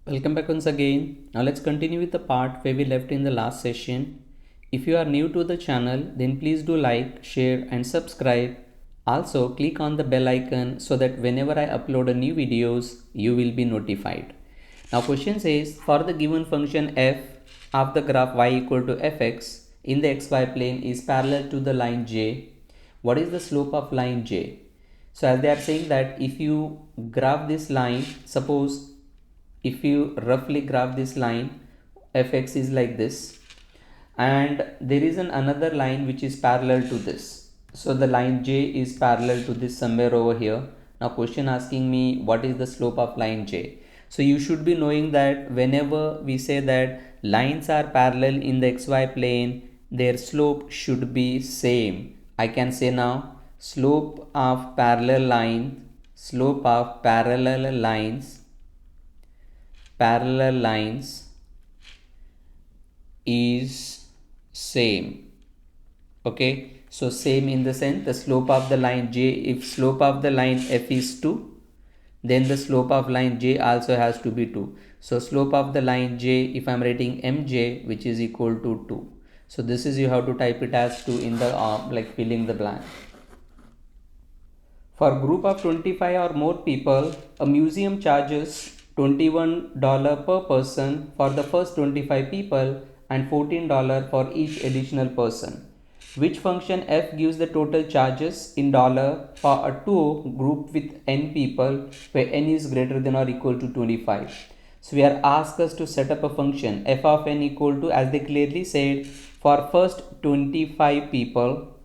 Welcome back once again. Now let's continue with the part where we left in the last session. If you are new to the channel, then please do like, share and subscribe. Also click on the bell icon so that whenever I upload a new videos, you will be notified. Now question says for the given function f of the graph y equal to fx in the xy plane is parallel to the line j. What is the slope of line j? So as they are saying that if you graph this line, suppose if you roughly graph this line, fx is like this and there is another line which is parallel to this. So the line j is parallel to this somewhere over here. Now question asking me what is the slope of line j. So you should be knowing that whenever we say that lines are parallel in the xy plane, their slope should be same. I can say now slope of parallel lines is same. Okay, so same in the sense the slope of the line j, if slope of the line f is 2, then the slope of line j also has to be 2. So slope of the line j, if I'm writing mj, which is equal to 2. So this is, you have to type it as 2 in the like filling the blank. For group of 25 or more people, a museum charges $21 per person for the first 25 people and $14 for each additional person. Which function f gives the total charges in dollar for a tour group with n people where n is greater than or equal to 25? So we are asked us to set up a function f of n equal to, as they clearly said, for first 25 people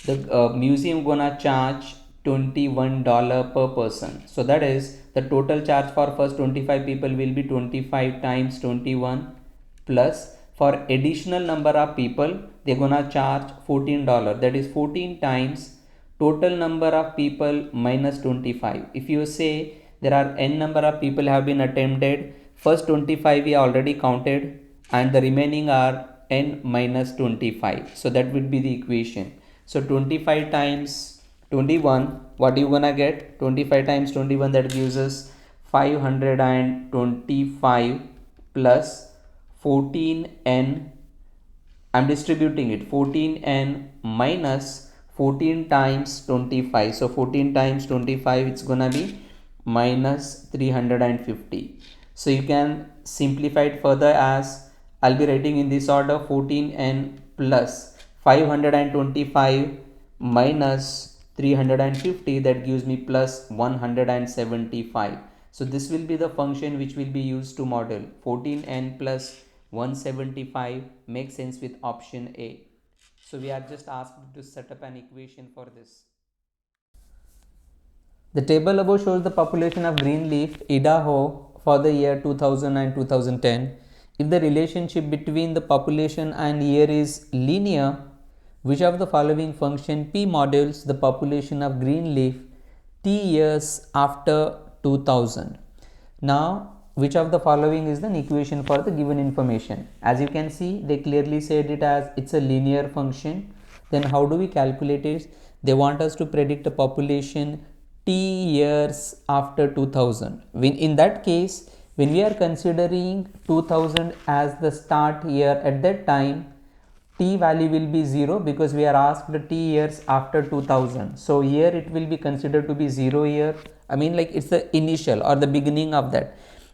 the museum gonna charge $21 per person. So that is the total charge for first 25 people will be 25 times 21 plus for additional number of people they're gonna charge $14. That is 14 times total number of people minus 25. If you say there are n number of people have been attempted, first 25 we already counted and the remaining are n minus 25. So that would be the equation. So 25 times 21, what you gonna get? 25 times 21, that gives us 525 plus 14n. I'm distributing it, 14n minus 14 times 25. So 14 times 25, it's gonna be minus 350. So you can simplify it further as I'll be writing in this order: 14n plus 525 minus 350, that gives me plus 175. So this will be the function which will be used to model 14n plus 175. Makes sense with option A. So we are just asked to set up an equation for this. The table above shows the population of Greenleaf, Idaho for the year 2000 and 2010. If the relationship between the population and year is linear, which of the following function P models the population of Greenleaf T years after 2000? Now, which of the following is the equation for the given information? As you can see, they clearly said it as it's a linear function. Then how do we calculate it? They want us to predict a population T years after 2000. In that case, when we are considering 2000 as the start year, at that time t value will be 0 because we are asked t years after 2000. So here it will be considered to be 0 year. I mean, like, it's the initial or the beginning of that.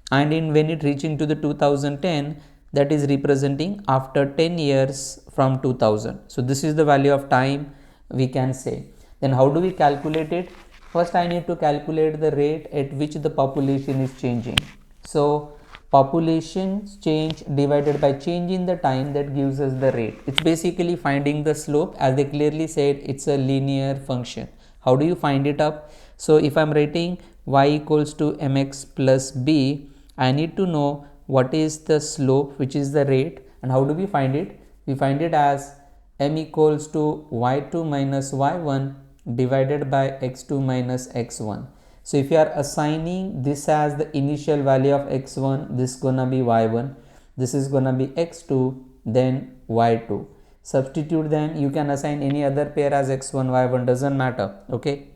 And when it reaching to the 2010, that is representing after 10 years from 2000. So this is the value of time we can say. Then how do we calculate it? First I need to calculate the rate at which the population is changing. So population change divided by change in the time, that gives us the rate. It's basically finding the slope. As they clearly said, it's a linear function. How do you find it up? So if I'm writing y equals to mx plus b, I need to know what is the slope, which is the rate. And how do we find it? We find it as m equals to y2 minus y1 divided by x2 minus x1. So if you are assigning this as the initial value of x1, this is gonna be y1, this is gonna be x2, then y2. Substitute them. You can assign any other pair as x1, y1, doesn't matter. Okay.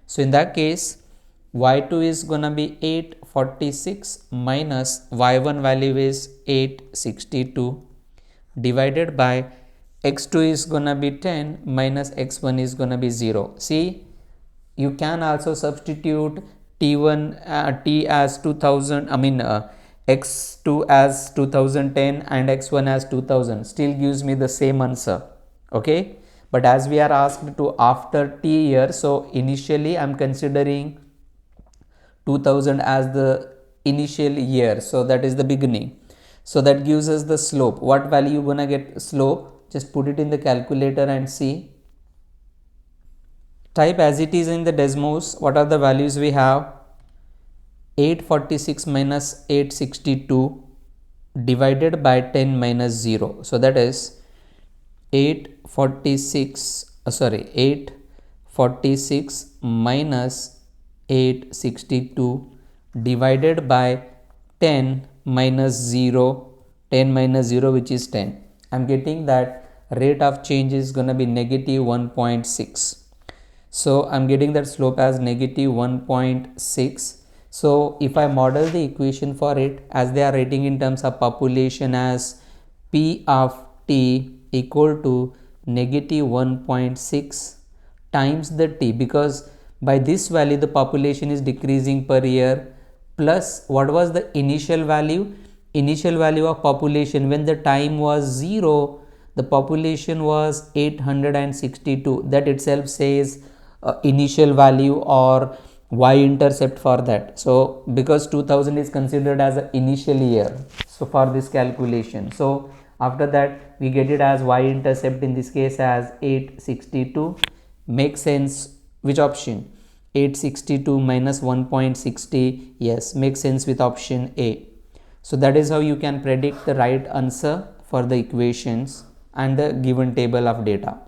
So in that case, y2 is gonna be 846 minus y1 value is 862 divided by x2 is gonna be 10 minus x1 is gonna be 0. See, you can also substitute t1 t as 2000, x2 as 2010 and x1 as 2000, still gives me the same answer. Okay, but as we are asked to after t years, so initially I'm considering 2000 as the initial year, so that is the beginning. So that gives us the slope. What value you gonna get slope? Just put it in the calculator and see. Type as it is in the Desmos. What are the values we have? 846 minus 862 divided by 10 minus 0. So that is 846 minus 862 divided by 10 minus 0, 10 minus 0 which is 10. I'm getting that rate of change is going to be negative 1.6. So I'm getting that slope as negative 1.6. So if I model the equation for it, as they are writing in terms of population as P of t equal to negative 1.6 times the t, because by this value the population is decreasing per year, plus what was the initial value? Initial value of population when the time was 0, the population was 862. That itself says initial value or y-intercept for that. So because 2000 is considered as an initial year, so for this calculation, so after that we get it as y-intercept in this case as 862. Makes sense. Which option? 862 minus 1.60. Yes, makes sense with option A. So that is how you can predict the right answer for the equations and the given table of data.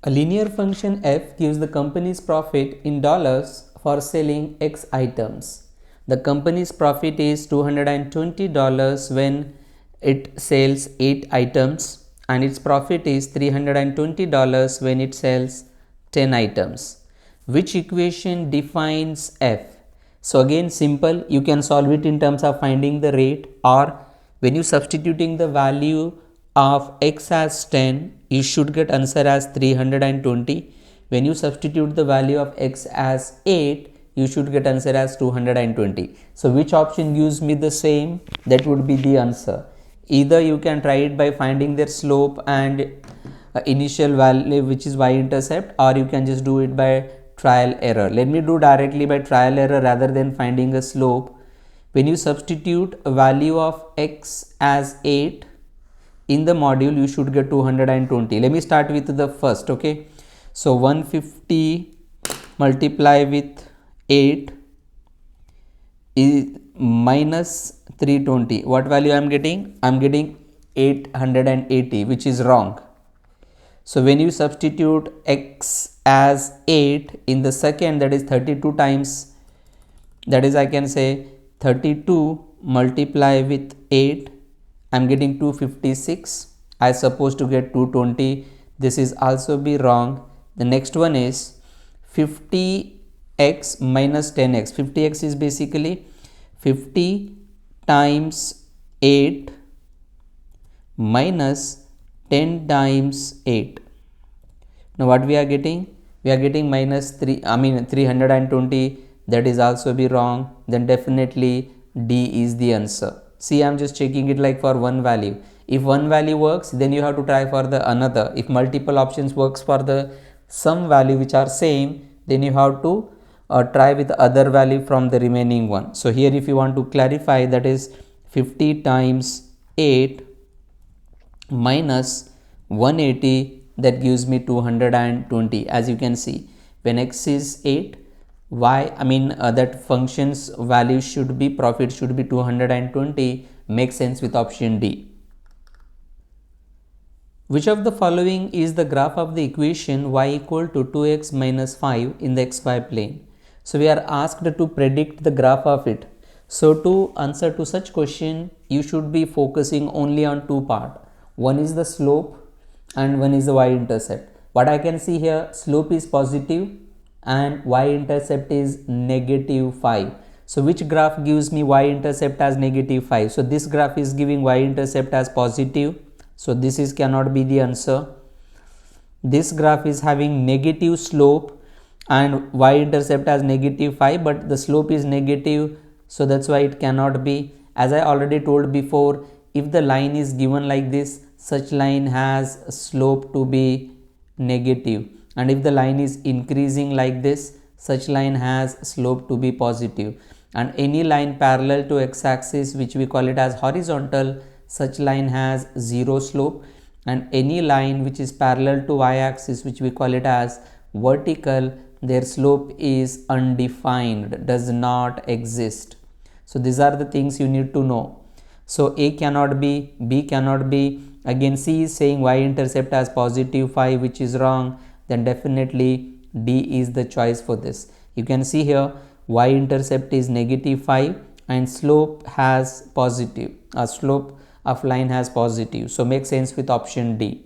A linear function f gives the company's profit in dollars for selling X items. The company's profit is $220 when it sells 8 items, and its profit is $320 when it sells 10 items. Which equation defines f? So again simple, you can solve it in terms of finding the rate, or when you substituting the value of x as 10, you should get answer as 320. When you substitute the value of x as 8, you should get answer as 220. So which option gives me the same? That would be the answer. Either you can try it by finding their slope and initial value which is y-intercept, or you can just do it by trial error. Let me do directly by trial error rather than finding a slope. When you substitute a value of x as 8 in the module, you should get 220. Let me start with the first. Okay, so 150 multiply with 8 is minus 320. What value I am getting? I am getting 880, which is wrong. So when you substitute x as 8 in the second, that is 32 times, that is I can say 32 multiply with 8, I am getting 256. I supposed to get 220. This is also be wrong. The next one is 50x minus 10x. 50x is basically 50 times 8 minus 10 times 8. Now what we are getting? We are getting minus 320. That is also be wrong. Then definitely D is the answer. See, I am just checking it like for one value. If one value works, then you have to try for the another. If multiple options works for the some value which are same, then you have to try with other value from the remaining one. So here if you want to clarify, that is 50 times 8 minus 180, that gives me 220. As you can see, when x is 8, that function's value should be, profit should be 220. Makes sense with option D. Which of the following is the graph of the equation y equal to 2x minus 5 in the xy plane? So we are asked to predict the graph of it. So to answer to such question, you should be focusing only on two parts. One is the slope and one is the y-intercept. What I can see here, slope is positive and y-intercept is negative 5. So which graph gives me y-intercept as negative 5? So this graph is giving y-intercept as positive. So this is cannot be the answer. This graph is having negative slope and y-intercept as negative 5, but the slope is negative, so that's why it cannot be. As I already told before, if the line is given like this, such line has a slope to be negative, and if the line is increasing like this, such line has slope to be positive. And any line parallel to x-axis, which we call it as horizontal, such line has zero slope, and any line which is parallel to y-axis, which we call it as vertical, their slope is undefined, does not exist. So these are the things you need to know. So A cannot be, B cannot be. Again, C is saying y-intercept as positive 5, which is wrong. Then definitely D is the choice for this. You can see here y-intercept is negative 5 and slope has positive. A slope of line has positive. So make sense with option D.